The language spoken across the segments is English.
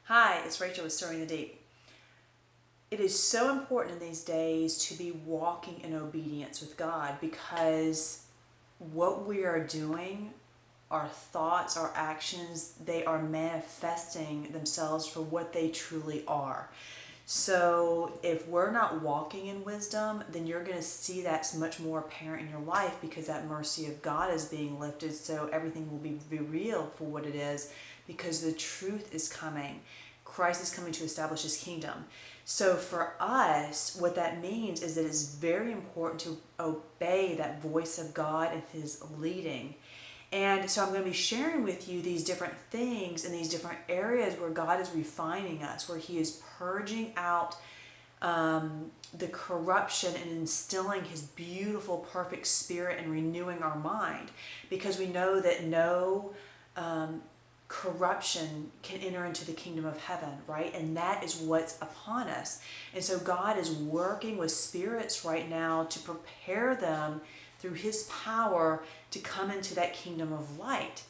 Hi, it's Rachel with Stirring the Deep. It is so important in these days to be walking in obedience with God because what we are doing, our thoughts, our actions, they are manifesting themselves for what they truly are. So if we're not walking in wisdom, then you're going to see that's much more apparent in your life because that mercy of God is being lifted. So everything will be real for what it is because the truth is coming. Christ is coming to establish his kingdom. So for us, what that means is that it's very important to obey that voice of God and his leading. And so I'm going to be sharing with you these different things in these different areas where God is refining us, where he is purging out the corruption and instilling his beautiful, perfect spirit and renewing our mind. Because we know that no corruption can enter into the kingdom of heaven, right? And that is what's upon us. And so God is working with spirits right now to prepare them through his power to come into that kingdom of light.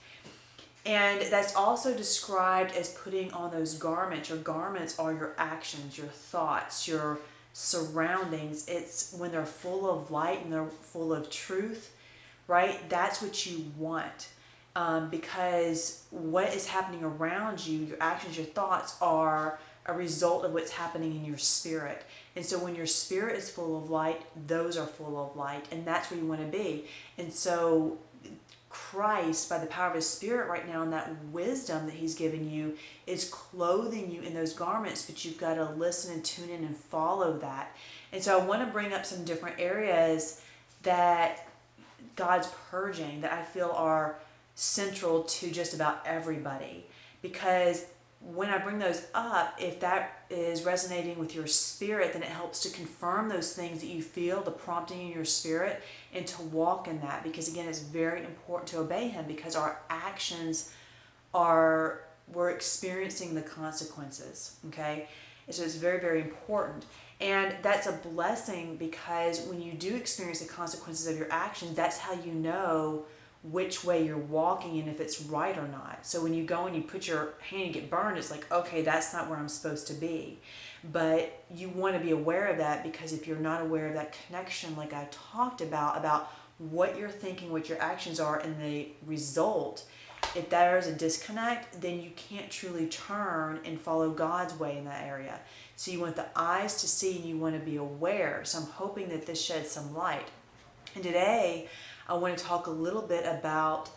And that's also described as putting on those garments. Your garments are your actions, your thoughts, your surroundings. It's when they're full of light and they're full of truth, right? That's what you want. Because what is happening around you, your actions, your thoughts are a result of what's happening in your spirit. And so when your spirit is full of light, those are full of light, and that's where you want to be. And so Christ, by the power of his spirit right now, and that wisdom that he's given you, is clothing you in those garments, but you've got to listen and tune in and follow that. And so I want to bring up some different areas that God's purging that I feel are central to just about everybody, because when I bring those up, if that is resonating with your spirit, then it helps to confirm those things that you feel, the prompting in your spirit, and to walk in that. Because again, it's very important to obey him because our actions we're experiencing the consequences, okay? And so it's very, very important. And that's a blessing because when you do experience the consequences of your actions, that's how you know which way you're walking and if it's right or not. So when you go and you put your hand and get burned, it's like, okay, that's not where I'm supposed to be. But you want to be aware of that, because if you're not aware of that connection, like I talked about what you're thinking, what your actions are, and the result, if there is a disconnect, then you can't truly turn and follow God's way in that area. So you want the eyes to see and you want to be aware. So I'm hoping that this sheds some light. And today, I want to talk a little bit about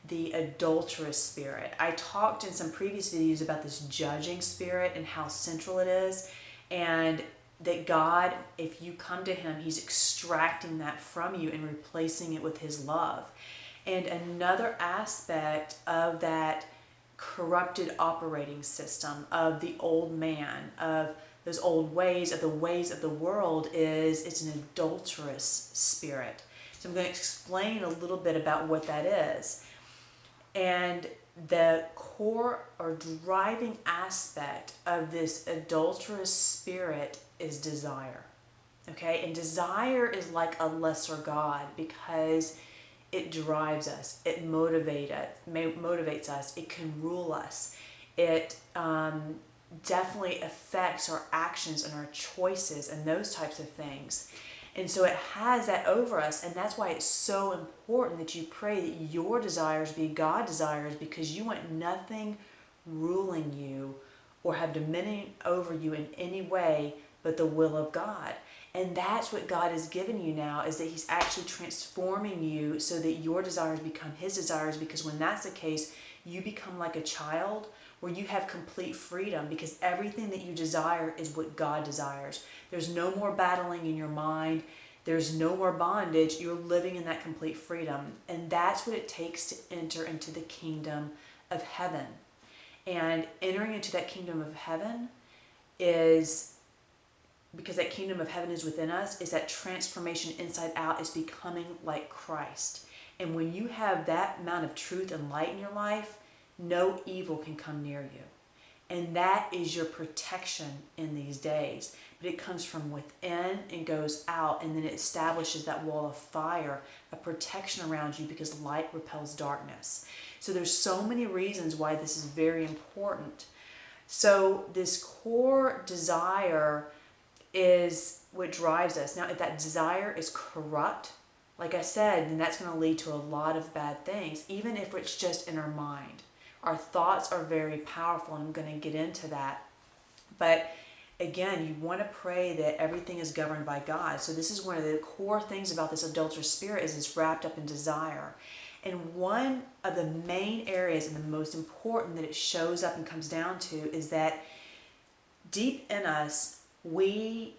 the adulterous spirit. I talked in some previous videos about this judging spirit and how central it is, and that God, if you come to him, he's extracting that from you and replacing it with his love. And another aspect of that corrupted operating system of the old man, of those old ways, of the ways of the world, is it's an adulterous spirit. So I'm going to explain a little bit about what that is. And the core or driving aspect of this adulterous spirit is desire. Okay? And desire is like a lesser God because it drives us. It motivates us. It can rule us. It definitely affects our actions and our choices and those types of things. And so it has that over us, and that's why it's so important that you pray that your desires be God desires, because you want nothing ruling you or have dominion over you in any way but the will of God. And that's what God has given you now, is that he's actually transforming you so that your desires become his desires, because when that's the case, you become like a child where you have complete freedom, because everything that you desire is what God desires. There's no more battling in your mind. There's no more bondage. You're living in that complete freedom. And that's what it takes to enter into the kingdom of heaven. And entering into that kingdom of heaven is, because that kingdom of heaven is within us, is that transformation inside out, is becoming like Christ. And when you have that amount of truth and light in your life, no evil can come near you. And that is your protection in these days. But it comes from within and goes out, and then it establishes that wall of fire, a protection around you, because light repels darkness. So there's so many reasons why this is very important. So this core desire is what drives us. Now, if that desire is corrupt, like I said, then that's going to lead to a lot of bad things, even if it's just in our mind. Our thoughts are very powerful, and I'm going to get into that. But again, you want to pray that everything is governed by God. So this is one of the core things about this adulterous spirit, is it's wrapped up in desire. And one of the main areas and the most important that it shows up and comes down to is that deep in us, we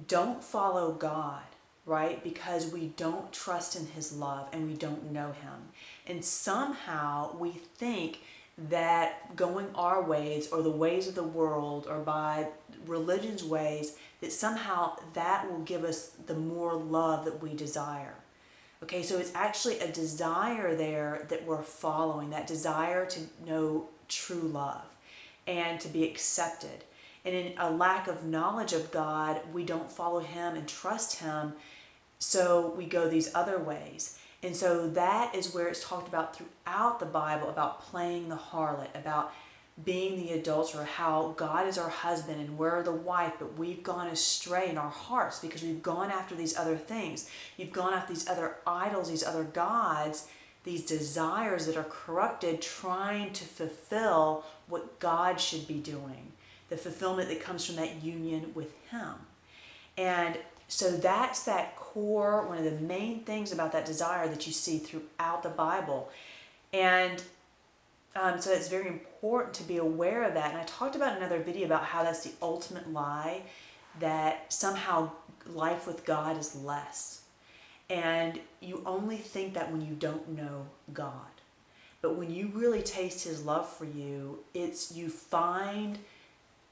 don't follow God, right? Because we don't trust in his love and we don't know him. And somehow we think that going our ways or the ways of the world or by religion's ways, that somehow that will give us the more love that we desire. Okay, so it's actually a desire there that we're following, that desire to know true love and to be accepted. And in a lack of knowledge of God, we don't follow him and trust him, so we go these other ways. And so that is where it's talked about throughout the Bible, about playing the harlot, about being the adulterer, how God is our husband and we're the wife, but we've gone astray in our hearts because we've gone after these other things. You've gone after these other idols, these other gods, these desires that are corrupted, trying to fulfill what God should be doing, the fulfillment that comes from that union with him. And so that's that core, one of the main things about that desire that you see throughout the Bible. And so it's very important to be aware of that. And I talked about in another video about how that's the ultimate lie, that somehow life with God is less. And you only think that when you don't know God. But when you really taste his love for you, it's you find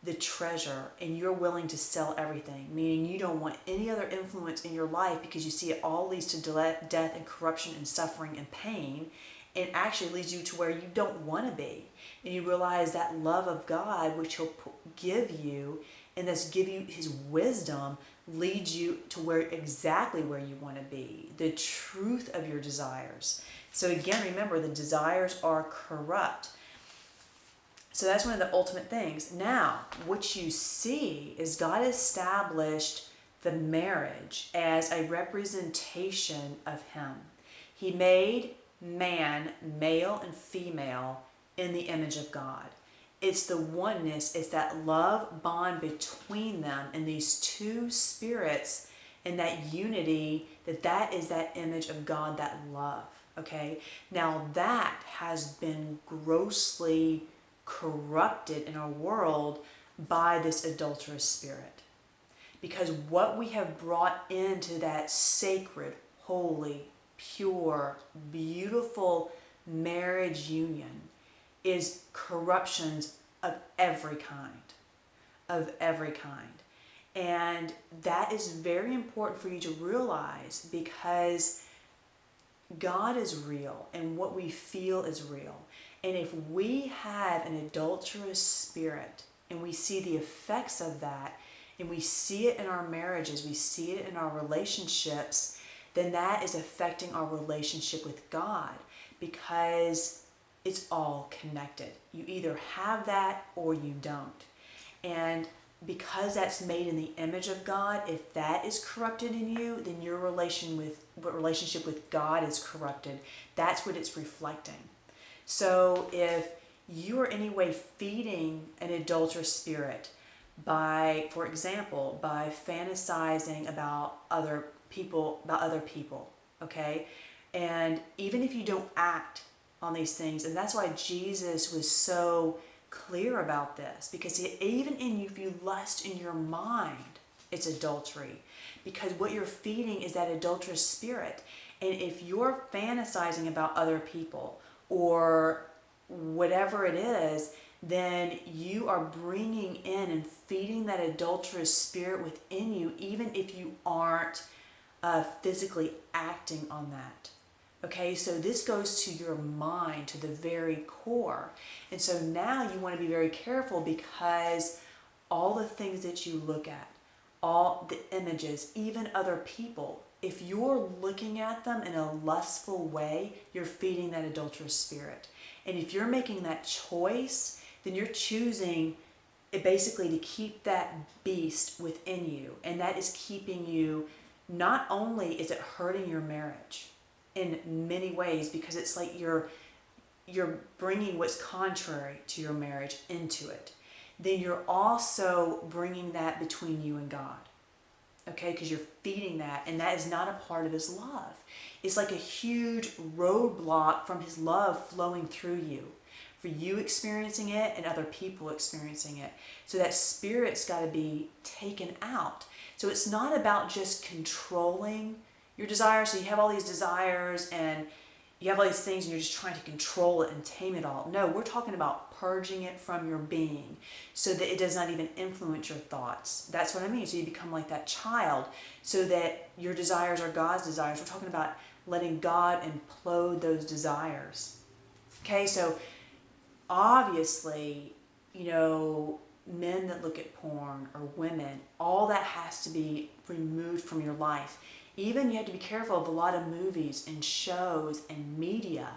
the treasure and you're willing to sell everything, meaning you don't want any other influence in your life because you see it all leads to death and corruption and suffering and pain, and actually leads you to where you don't want to be. And you realize that love of God, which he'll give you, and thus give you his wisdom, leads you to where exactly where you want to be, the truth of your desires. So again, remember, the desires are corrupt. So that's one of the ultimate things. Now, what you see is God established the marriage as a representation of him. He made man, male and female, in the image of God. It's the oneness, it's that love bond between them and these two spirits and that unity, that is that image of God, that love. Okay? Now that has been grossly corrupted in our world by this adulterous spirit. Because what we have brought into that sacred, holy, pure, beautiful marriage union is corruptions of every kind. Of every kind. And that is very important for you to realize, because God is real and what we feel is real. And if we have an adulterous spirit and we see the effects of that, and we see it in our marriages, we see it in our relationships, then that is affecting our relationship with God, because it's all connected. You either have that or you don't. And because that's made in the image of God, if that is corrupted in you, then your relationship with God is corrupted. That's what it's reflecting. So if you are in any way feeding an adulterous spirit by, for example, by fantasizing about other people, okay? And even if you don't act on these things, and that's why Jesus was so clear about this, because even in you, if you lust in your mind, it's adultery, because what you're feeding is that adulterous spirit. And if you're fantasizing about other people or whatever it is, then you are bringing in and feeding that adulterous spirit within you, even if you aren't physically acting on that. Okay, so this goes to your mind, to the very core. And so now you want to be very careful, because all the things that you look at, all the images, even other people, if you're looking at them in a lustful way, you're feeding that adulterous spirit. And if you're making that choice, then you're choosing it basically to keep that beast within you. And that is keeping you, not only is it hurting your marriage in many ways, because it's like you're bringing what's contrary to your marriage into it. Then you're also bringing that between you and God. Okay, because you're feeding that, and that is not a part of his love. It's like a huge roadblock from his love flowing through you, for you experiencing it and other people experiencing it. So that spirit's got to be taken out. So it's not about just controlling your desires. So you have all these desires and you have all these things and you're just trying to control it and tame it all. No, we're talking about purging it from your being so that it does not even influence your thoughts. That's what I mean. So you become like that child so that your desires are God's desires. We're talking about letting God implode those desires. Okay, so obviously, men that look at porn or women, all that has to be removed from your life. Even you have to be careful of a lot of movies and shows and media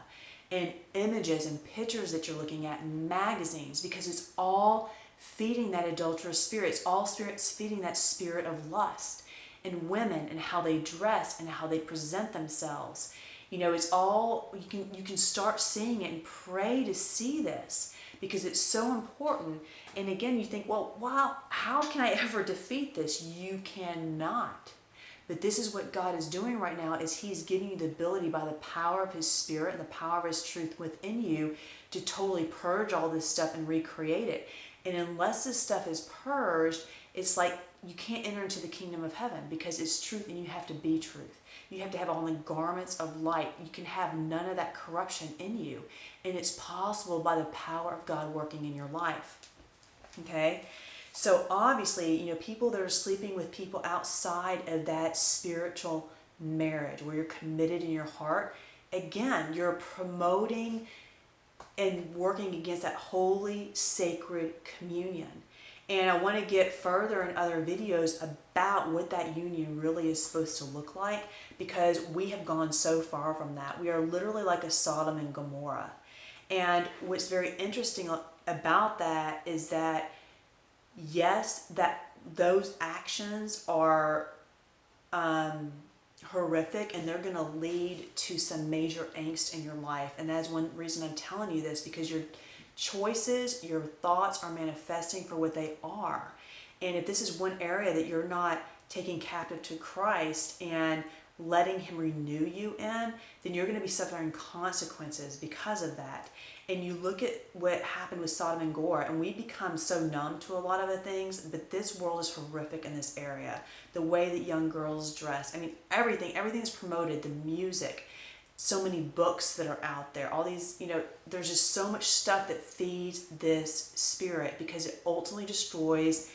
and images and pictures that you're looking at and magazines, because it's all feeding that adulterous spirit. It's all spirits feeding that spirit of lust in women and how they dress and how they present themselves. It's all, you can start seeing it and pray to see this, because it's so important. And again, you think, well, wow, how can I ever defeat this? You cannot. But this is what God is doing right now, is he's giving you the ability by the power of his spirit and the power of his truth within you to totally purge all this stuff and recreate it. And unless this stuff is purged, it's like you can't enter into the kingdom of heaven, because it's truth and you have to be truth. You have to have all the garments of light. You can have none of that corruption in you. And it's possible by the power of God working in your life. Okay? So obviously, people that are sleeping with people outside of that spiritual marriage where you're committed in your heart, again, you're promoting and working against that holy, sacred communion. And I want to get further in other videos about what that union really is supposed to look like, because we have gone so far from that. We are literally like a Sodom and Gomorrah. And what's very interesting about that is that, yes, that those actions are horrific, and they're going to lead to some major angst in your life. And that's one reason I'm telling you this, because your choices, your thoughts are manifesting for what they are. And if this is one area that you're not taking captive to Christ and letting him renew you in, then you're going to be suffering consequences because of that. And you look at what happened with Sodom and Gomorrah, and we become so numb to a lot of the things, but this world is horrific in this area. The way that young girls dress, everything is promoted, the music, so many books that are out there, all these, there's just so much stuff that feeds this spirit, because it ultimately destroys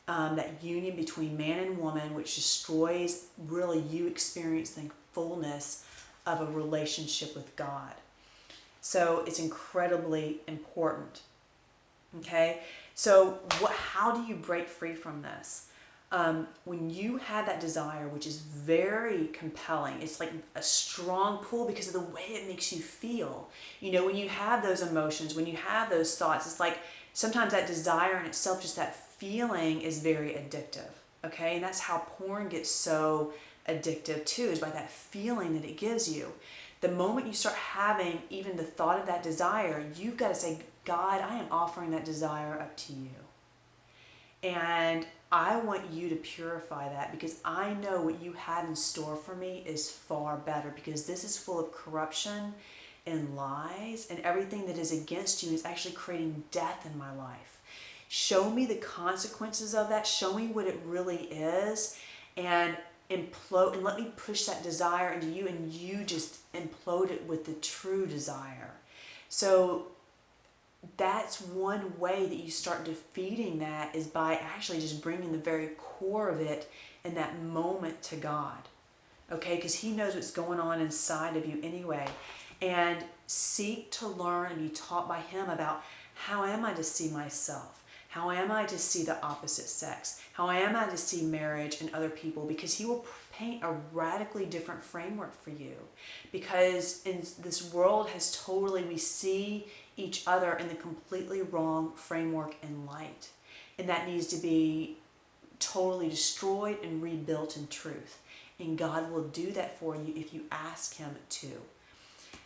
that union between man and woman, which destroys really you experiencing fullness of a relationship with God. So it's incredibly important. Okay, so how do you break free from this? When you have that desire, which is very compelling, it's like a strong pull because of the way it makes you feel. When you have those emotions, when you have those thoughts, it's like sometimes that desire in itself, just that feeling, is very addictive. Okay, and that's how porn gets so addictive too, is by that feeling that it gives you. The moment you start having even the thought of that desire, you've got to say, God, I am offering that desire up to you. And I want you to purify that, because I know what you have in store for me is far better, because this is full of corruption and lies, and everything that is against you is actually creating death in my life. Show me the consequences of that. Show me what it really is, and implode, and let me push that desire into you, and you just implode it with the true desire. So that's one way that you start defeating that, is by actually just bringing the very core of it in that moment to God. Okay, because he knows what's going on inside of you anyway. And seek to learn and be taught by him about, how am I to see myself? How am I to see the opposite sex? How am I to see marriage and other people? Because he will paint a radically different framework for you. Because in this world we see each other in the completely wrong framework and light. And that needs to be totally destroyed and rebuilt in truth. And God will do that for you if you ask Him to.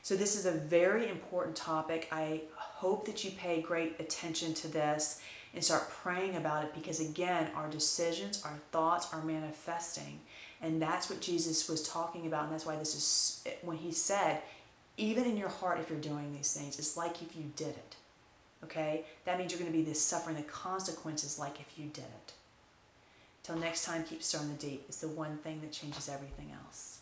So this is a very important topic. I hope that you pay great attention to this and start praying about it, because again, our decisions, our thoughts are manifesting. And that's what Jesus was talking about. And that's why this is, when He said, even in your heart, if you're doing these things, it's like if you did it. Okay? That means you're going to be suffering the consequences like if you did it. Till next time, keep stirring the deep. It's the one thing that changes everything else.